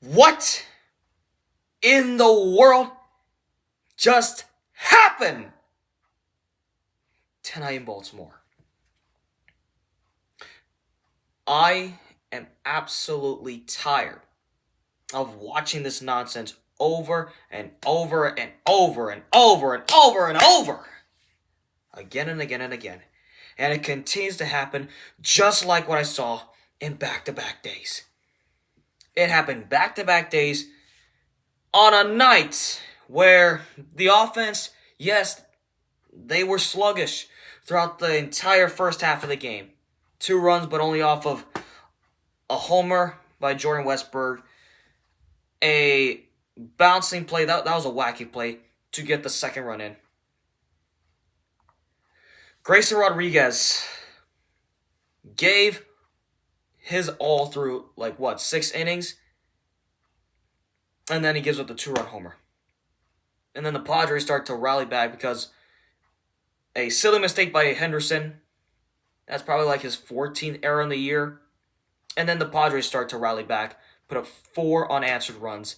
What in the world just happened tonight in Baltimore? I am absolutely tired of watching this nonsense over and over and over and over and over and over. Again and again and again. And it continues to happen just like what I saw in back-to-back days. It happened back-to-back days on a night where the offense, yes, they were sluggish throughout the entire first half of the game. 2 runs, but only off of a homer by Jordan Westberg, a bouncing play, that was a wacky play, to get the second run in. Grayson Rodriguez gave his all through, 6 innings? And then he gives up the 2-run homer. And then the Padres start to rally back because a silly mistake by Henderson. That's probably his 14th error in the year. And then the Padres start to rally back, put up 4 unanswered runs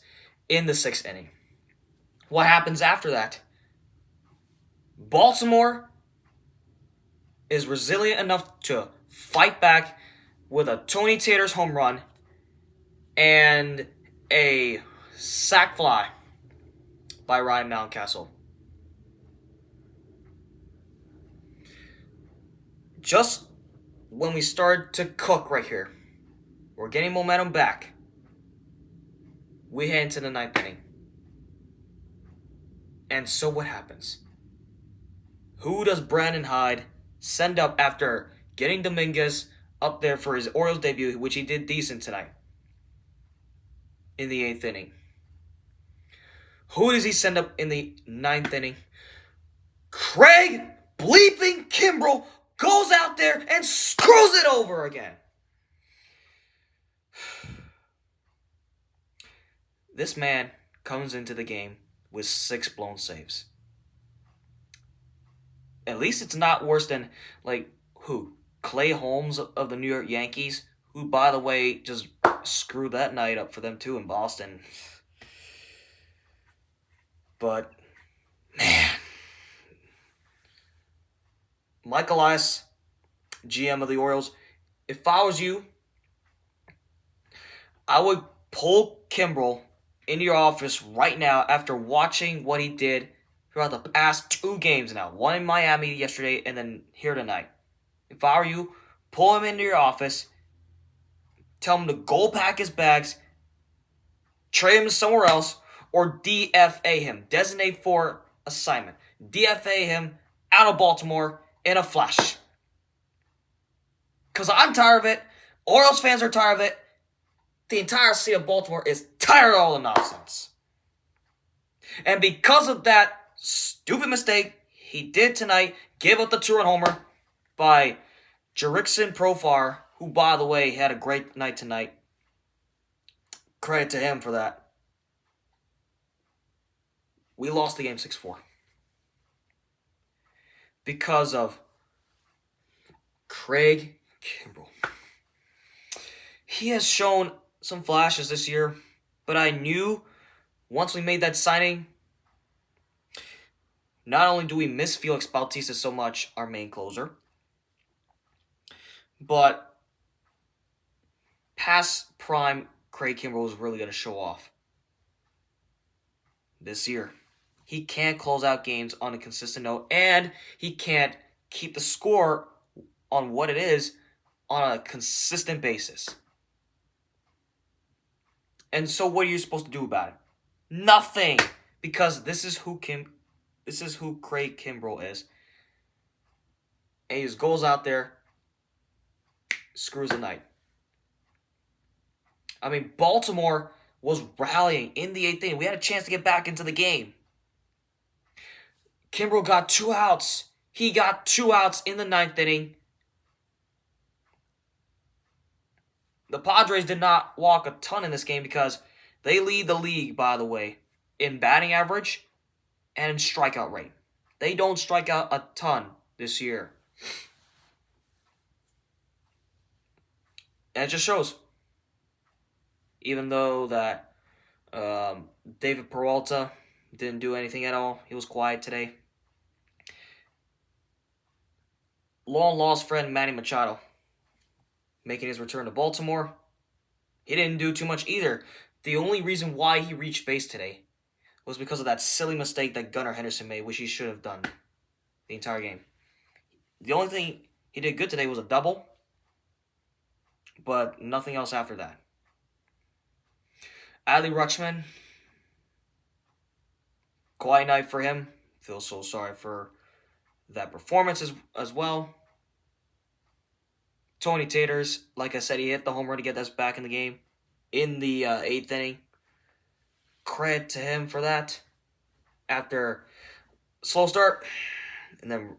in the 6th inning. What happens after that? Baltimore is resilient enough to fight back with a Tony Taters home run and a sac fly by Ryan Mountcastle. Just when we start to cook right here, we're getting momentum back, we head into the 9th inning. And so what happens? Who does Brandon Hyde send up after getting Dominguez up there for his Orioles debut, which he did decent tonight in the 8th inning? Who does he send up in the 9th inning? Craig bleeping Kimbrel goes out there and screws it over again. This man comes into the game with 6 blown saves. At least it's not worse than, Clay Holmes of the New York Yankees, who, by the way, just screwed that night up for them too in Boston. But, man. Mike Elias, GM of the Orioles, if I was you, I would pull Kimbrel into your office right now after watching what he did throughout the past 2 games now. One in Miami yesterday and then here tonight. If I were you, pull him into your office, tell him to go pack his bags, trade him somewhere else, or DFA him. Designate for assignment. DFA him out of Baltimore in a flash. Because I'm tired of it. Orioles fans are tired of it. The entire city of Baltimore is tired of all the nonsense. And because of that stupid mistake he did tonight, gave up the 2-run homer by Jerickson Profar, who, by the way, had a great night tonight. Credit to him for that. We lost the game 6-4. Because of Craig Kimbrel. He has shown some flashes this year, but I knew once we made that signing, not only do we miss Felix Bautista so much, our main closer, but past prime Craig Kimbrel was really going to show off this year. He can't close out games on a consistent note, and he can't keep the score on what it is on a consistent basis. And so what are you supposed to do about it? Nothing. Because this is who Craig Kimbrel is. And he just goes out there, screws the night. I mean, Baltimore was rallying in the 8th inning. We had a chance to get back into the game. Kimbrel got 2 outs. He got 2 outs in the 9th inning. The Padres did not walk a ton in this game because they lead the league, by the way, in batting average and in strikeout rate. They don't strike out a ton this year. And it just shows. Even though that David Peralta didn't do anything at all. He was quiet today. Long lost friend Manny Machado making his return to Baltimore. He didn't do too much either. The only reason why he reached base today was because of that silly mistake that Gunnar Henderson made, which he should have done the entire game. The only thing he did good today was a double, but nothing else after that. Adley Rutschman, quiet night for him. Feel so sorry for that performance as well. Tony Taters, like I said, he hit the home run to get us back in the game in the 8th inning. Credit to him for that. After a slow start, and then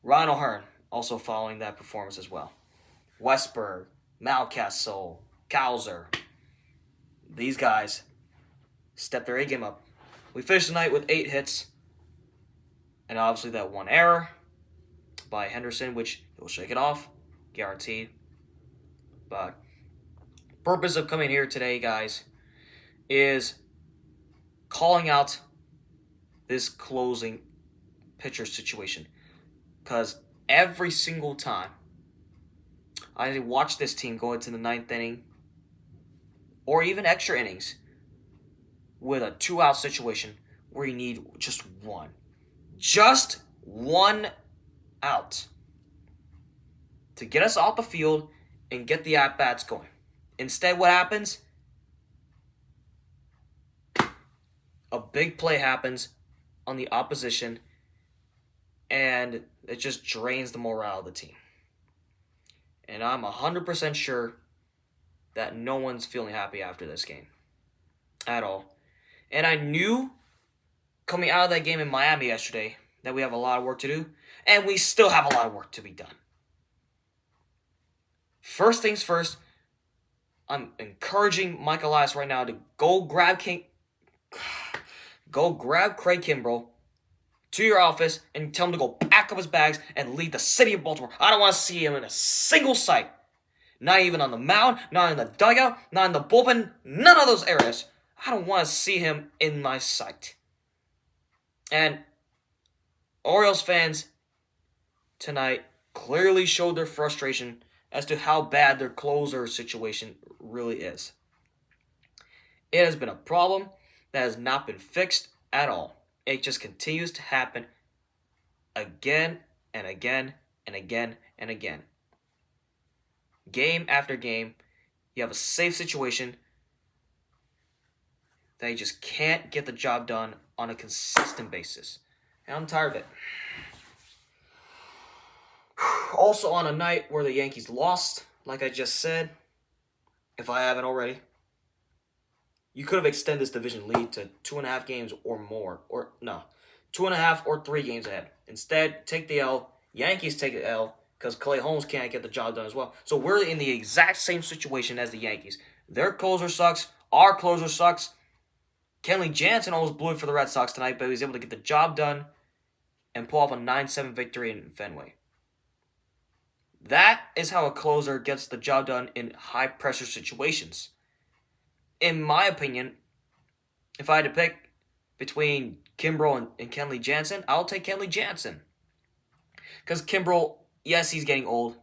Ron O'Hearn also following that performance as well. Westberg, Mountcastle, Cowser, these guys stepped their A game up. We finished the night with 8 hits, and obviously that one error by Henderson, which he'll shake it off, guaranteed. But purpose of coming here today, guys, is calling out this closing pitcher situation. Because every single time I watch this team go into the 9th inning, or even extra innings, with a 2-out situation where you need just one out to get us off the field and get the at-bats going. Instead, what happens? A big play happens on the opposition, and it just drains the morale of the team. And I'm 100% sure that no one's feeling happy after this game at all. And I knew coming out of that game in Miami yesterday that we have a lot of work to do, and we still have a lot of work to be done. First things first, I'm encouraging Mike Elias right now to go grab Craig Kimbrel to your office and tell him to go pack up his bags and leave the city of Baltimore. I don't want to see him in a single sight. Not even on the mound, not in the dugout, not in the bullpen, none of those areas. I don't want to see him in my sight. And Orioles fans tonight clearly showed their frustration as to how bad their closer situation really is. It has been a problem that has not been fixed at all. It just continues to happen again and again and again and again. Game after game, you have a safe situation that you just can't get the job done on a consistent basis. And I'm tired of it. Also on a night where the Yankees lost, like I just said, if I haven't already, you could have extended this division lead to 2.5 games or more. Or no, 2.5 or 3 games ahead. Instead, take the L. Yankees take the L because Clay Holmes can't get the job done as well. So we're in the exact same situation as the Yankees. Their closer sucks. Our closer sucks. Kenley Jansen almost blew it for the Red Sox tonight, but he was able to get the job done and pull off a 9-7 victory in Fenway. That is how a closer gets the job done in high-pressure situations. In my opinion, if I had to pick between Kimbrel and Kenley Jansen, I'll take Kenley Jansen. Because Kimbrel, yes, he's getting old,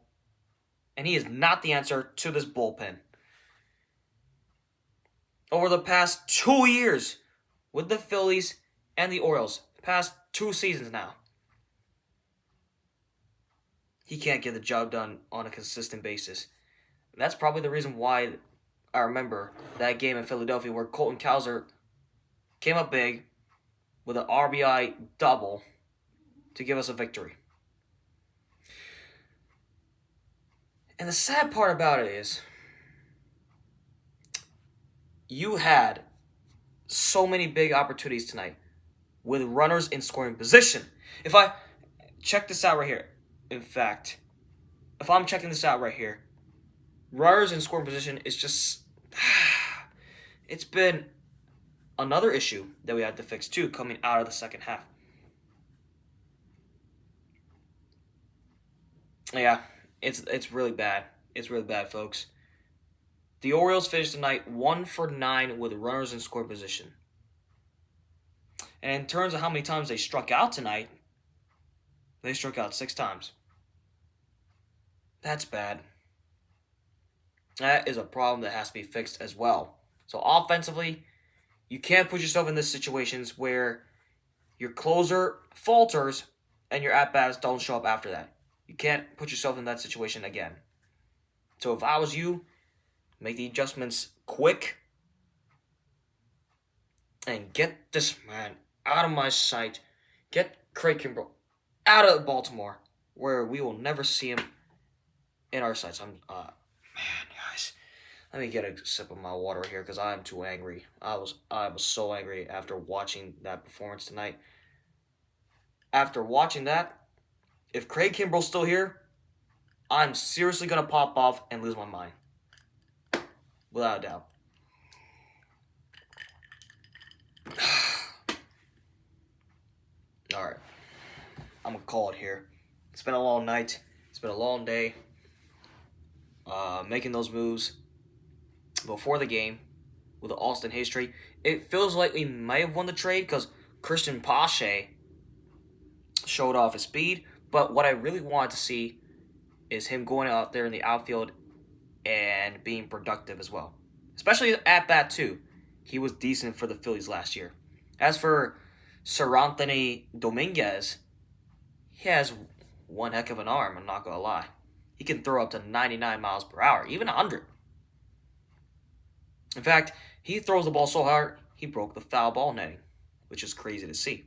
and he is not the answer to this bullpen. Over the past 2 years with the Phillies and the Orioles, past 2 seasons now, he can't get the job done on a consistent basis. And that's probably the reason why I remember that game in Philadelphia where Colton Cowser came up big with an RBI double to give us a victory. And the sad part about it is, you had so many big opportunities tonight with runners in scoring position. If I check this out right here, in fact, if I'm checking this out right here, runners in scoring position is just, it's been another issue that we had to fix too coming out of the second half. Yeah, it's really bad. It's really bad, folks. The Orioles finished tonight 1 for 9 with runners in scoring position. And in terms of how many times they struck out tonight, they struck out 6 times. That's bad. That is a problem that has to be fixed as well. So offensively, you can't put yourself in these situations where your closer falters and your at-bats don't show up after that. You can't put yourself in that situation again. So if I was you, make the adjustments quick and get this man out of my sight. Get Craig Kimbrel out of Baltimore, where we will never see him in our sights. Man, guys, let me get a sip of my water here because I'm too angry. I was so angry after watching that performance tonight. After watching that, if Craig Kimbrel's still here, I'm seriously gonna pop off and lose my mind, without a doubt. All right, I'm gonna call it here. It's been a long night. It's been a long day. Making those moves before the game with the Austin Hayes trade. It feels like we might have won the trade because Christian Pache showed off his speed. But what I really wanted to see is him going out there in the outfield and being productive as well. Especially at bat too. He was decent for the Phillies last year. As for Sir Anthony Dominguez, he has one heck of an arm, I'm not going to lie. He can throw up to 99 miles per hour, even 100. In fact, he throws the ball so hard, he broke the foul ball netting, which is crazy to see.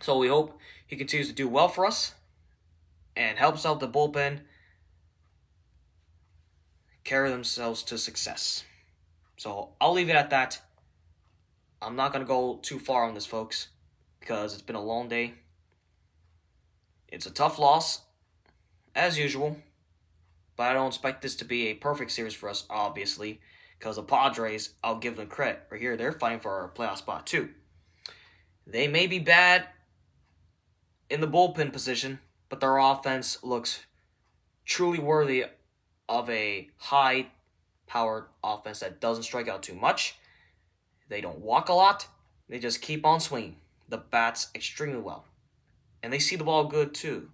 So we hope he continues to do well for us and helps out the bullpen carry themselves to success. So I'll leave it at that. I'm not going to go too far on this, folks, because it's been a long day. It's a tough loss, as usual, but I don't expect this to be a perfect series for us, obviously, because the Padres, I'll give them credit. Right here, they're fighting for our playoff spot, too. They may be bad in the bullpen position, but their offense looks truly worthy of a high-powered offense that doesn't strike out too much. They don't walk a lot. They just keep on swinging the bats extremely well. And they see the ball good, too.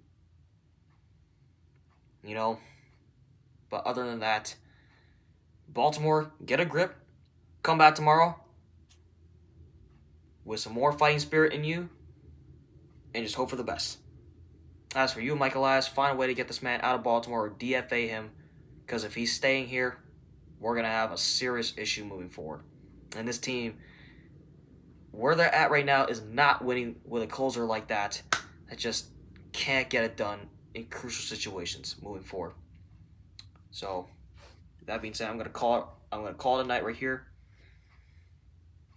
You know, but other than that, Baltimore, get a grip. Come back tomorrow with some more fighting spirit in you and just hope for the best. As for you, Mike Elias, find a way to get this man out of Baltimore or DFA him, because if he's staying here, we're going to have a serious issue moving forward. And this team, where they're at right now, is not winning with a closer like that just can't get it done in crucial situations moving forward. So, that being said, I'm gonna call it a night right here.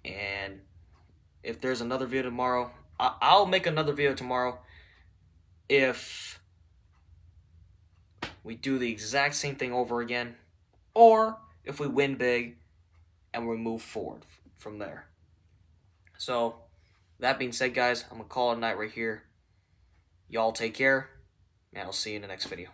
And if there's another video tomorrow, I'll make another video tomorrow if we do the exact same thing over again, or if we win big and we move forward from there. So, that being said, guys, I'm gonna call it a night right here. Y'all take care, and I'll see you in the next video.